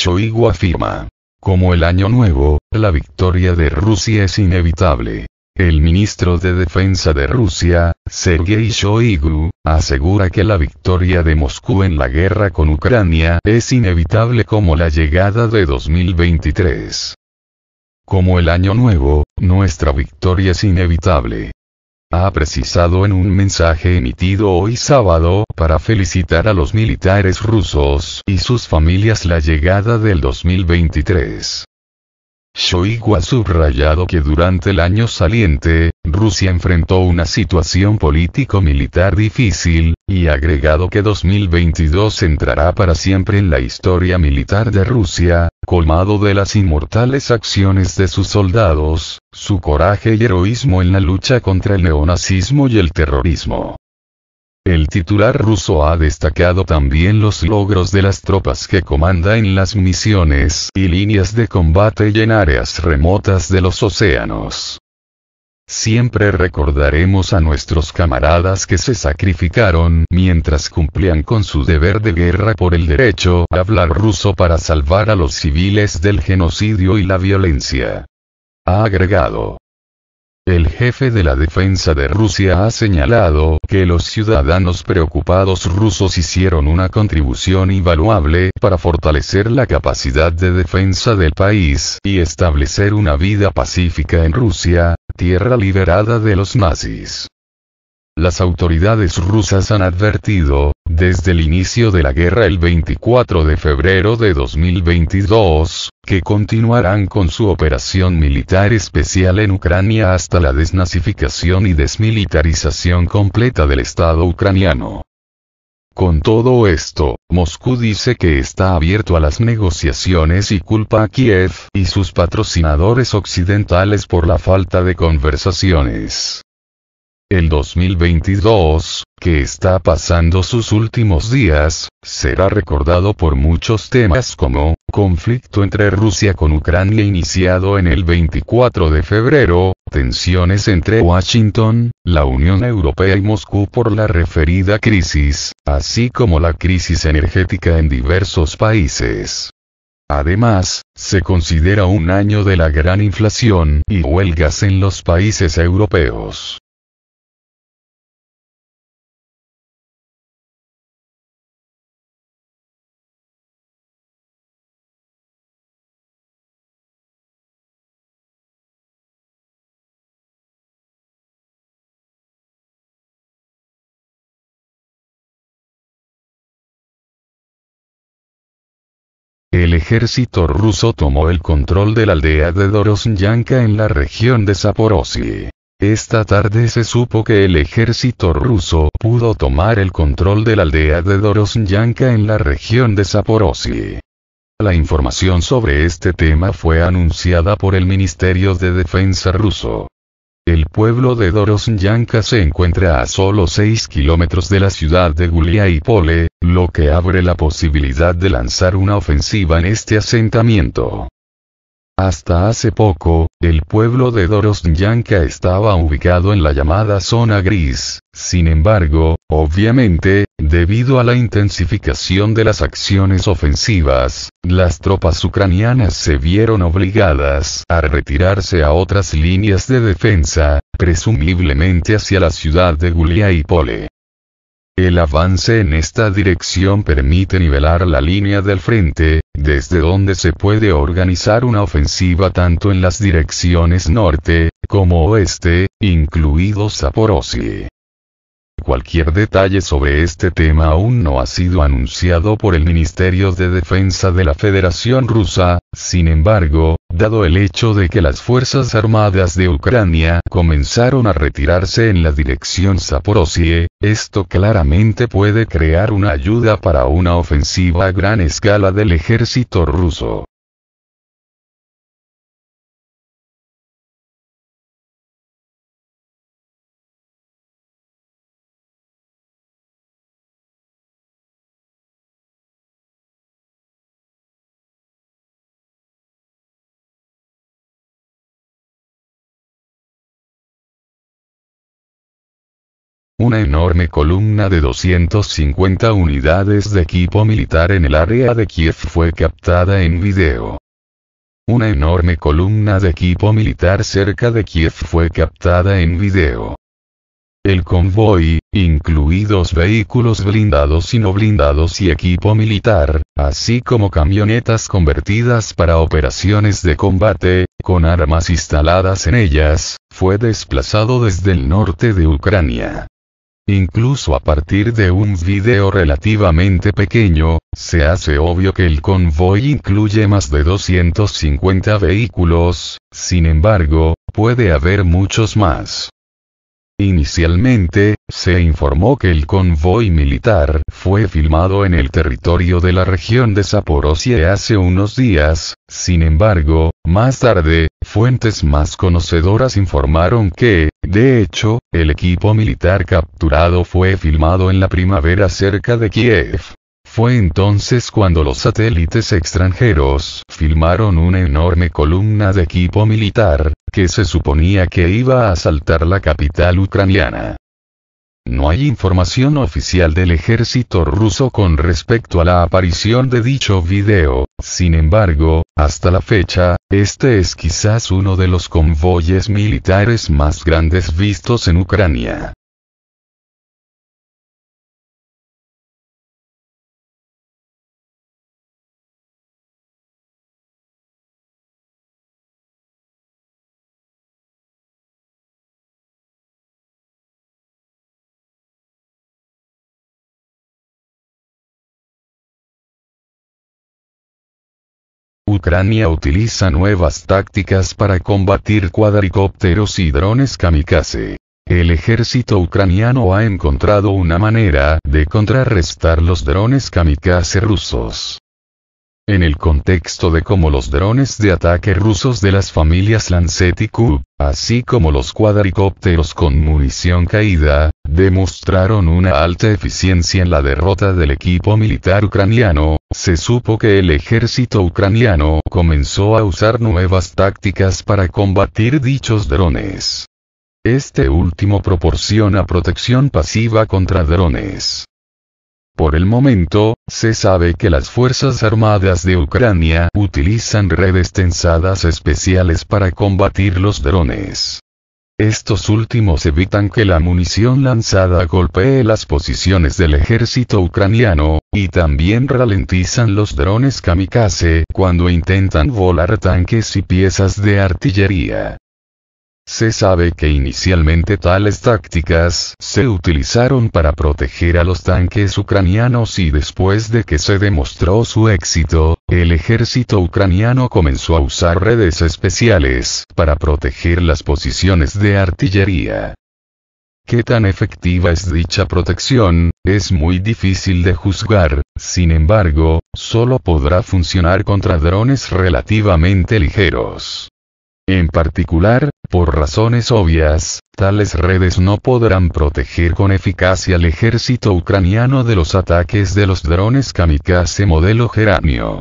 Shoigu afirma. Como el año nuevo, la victoria de Rusia es inevitable. El ministro de Defensa de Rusia, Sergei Shoigu, asegura que la victoria de Moscú en la guerra con Ucrania es inevitable como la llegada de 2023. Como el año nuevo, nuestra victoria es inevitable. Ha precisado en un mensaje emitido hoy sábado para felicitar a los militares rusos y sus familias la llegada del 2023. Shoigu ha subrayado que durante el año saliente, Rusia enfrentó una situación político-militar difícil, y ha agregado que 2022 entrará para siempre en la historia militar de Rusia, colmado de las inmortales acciones de sus soldados, su coraje y heroísmo en la lucha contra el neonazismo y el terrorismo. El titular ruso ha destacado también los logros de las tropas que comanda en las misiones y líneas de combate y en áreas remotas de los océanos. Siempre recordaremos a nuestros camaradas que se sacrificaron mientras cumplían con su deber de guerra por el derecho a hablar ruso para salvar a los civiles del genocidio y la violencia. Ha agregado. El jefe de la defensa de Rusia ha señalado que los ciudadanos preocupados rusos hicieron una contribución invaluable para fortalecer la capacidad de defensa del país y establecer una vida pacífica en Rusia, tierra liberada de los nazis. Las autoridades rusas han advertido, desde el inicio de la guerra el 24 de febrero de 2022, que continuarán con su operación militar especial en Ucrania hasta la desnazificación y desmilitarización completa del Estado ucraniano. Con todo esto, Moscú dice que está abierto a las negociaciones y culpa a Kiev y sus patrocinadores occidentales por la falta de conversaciones. El 2022, que está pasando sus últimos días, será recordado por muchos temas como, conflicto entre Rusia con Ucrania iniciado en el 24 de febrero, tensiones entre Washington, la Unión Europea y Moscú por la referida crisis, así como la crisis energética en diversos países. Además, se considera un año de la gran inflación y huelgas en los países europeos. El ejército ruso tomó el control de la aldea de Dorosnyanka en la región de Zaporozhye. Esta tarde se supo que el ejército ruso pudo tomar el control de la aldea de Dorosnyanka en la región de Zaporozhye. La información sobre este tema fue anunciada por el Ministerio de Defensa ruso. El pueblo de Dorosnyanka se encuentra a solo 6 kilómetros de la ciudad de Guliáipole, lo que abre la posibilidad de lanzar una ofensiva en este asentamiento. Hasta hace poco, el pueblo de Dorosnyanka estaba ubicado en la llamada zona gris, sin embargo, obviamente, debido a la intensificación de las acciones ofensivas, las tropas ucranianas se vieron obligadas a retirarse a otras líneas de defensa, presumiblemente hacia la ciudad de Guliáipole. El avance en esta dirección permite nivelar la línea del frente, desde donde se puede organizar una ofensiva tanto en las direcciones norte, como oeste, incluido Zaporozhye. Cualquier detalle sobre este tema aún no ha sido anunciado por el Ministerio de Defensa de la Federación Rusa, sin embargo, dado el hecho de que las Fuerzas Armadas de Ucrania comenzaron a retirarse en la dirección Zaporozhye, esto claramente puede crear una ayuda para una ofensiva a gran escala del ejército ruso. Una enorme columna de 250 unidades de equipo militar en el área de Kiev fue captada en video. Una enorme columna de equipo militar cerca de Kiev fue captada en video. El convoy, incluidos vehículos blindados y no blindados y equipo militar, así como camionetas convertidas para operaciones de combate, con armas instaladas en ellas, fue desplazado desde el norte de Ucrania. Incluso a partir de un video relativamente pequeño, se hace obvio que el convoy incluye más de 250 vehículos, sin embargo, puede haber muchos más. Inicialmente, se informó que el convoy militar fue filmado en el territorio de la región de Zaporozhye hace unos días, sin embargo, más tarde, fuentes más conocedoras informaron que, de hecho, el equipo militar capturado fue filmado en la primavera cerca de Kiev. Fue entonces cuando los satélites extranjeros filmaron una enorme columna de equipo militar, que se suponía que iba a asaltar la capital ucraniana. No hay información oficial del ejército ruso con respecto a la aparición de dicho video, sin embargo, hasta la fecha, este es quizás uno de los convoyes militares más grandes vistos en Ucrania. Ucrania utiliza nuevas tácticas para combatir cuadricópteros y drones kamikaze. El ejército ucraniano ha encontrado una manera de contrarrestar los drones kamikaze rusos. En el contexto de cómo los drones de ataque rusos de las familias Lancet y Kub, así como los cuadricópteros con munición caída, demostraron una alta eficiencia en la derrota del equipo militar ucraniano, se supo que el ejército ucraniano comenzó a usar nuevas tácticas para combatir dichos drones. Este último proporciona protección pasiva contra drones. Por el momento, se sabe que las Fuerzas Armadas de Ucrania utilizan redes tensadas especiales para combatir los drones. Estos últimos evitan que la munición lanzada golpee las posiciones del ejército ucraniano, y también ralentizan los drones kamikaze cuando intentan volar tanques y piezas de artillería. Se sabe que inicialmente tales tácticas se utilizaron para proteger a los tanques ucranianos y después de que se demostró su éxito, el ejército ucraniano comenzó a usar redes especiales para proteger las posiciones de artillería. ¿Qué tan efectiva es dicha protección? Es muy difícil de juzgar, sin embargo, solo podrá funcionar contra drones relativamente ligeros. En particular, por razones obvias, tales redes no podrán proteger con eficacia al ejército ucraniano de los ataques de los drones kamikaze modelo Geranio.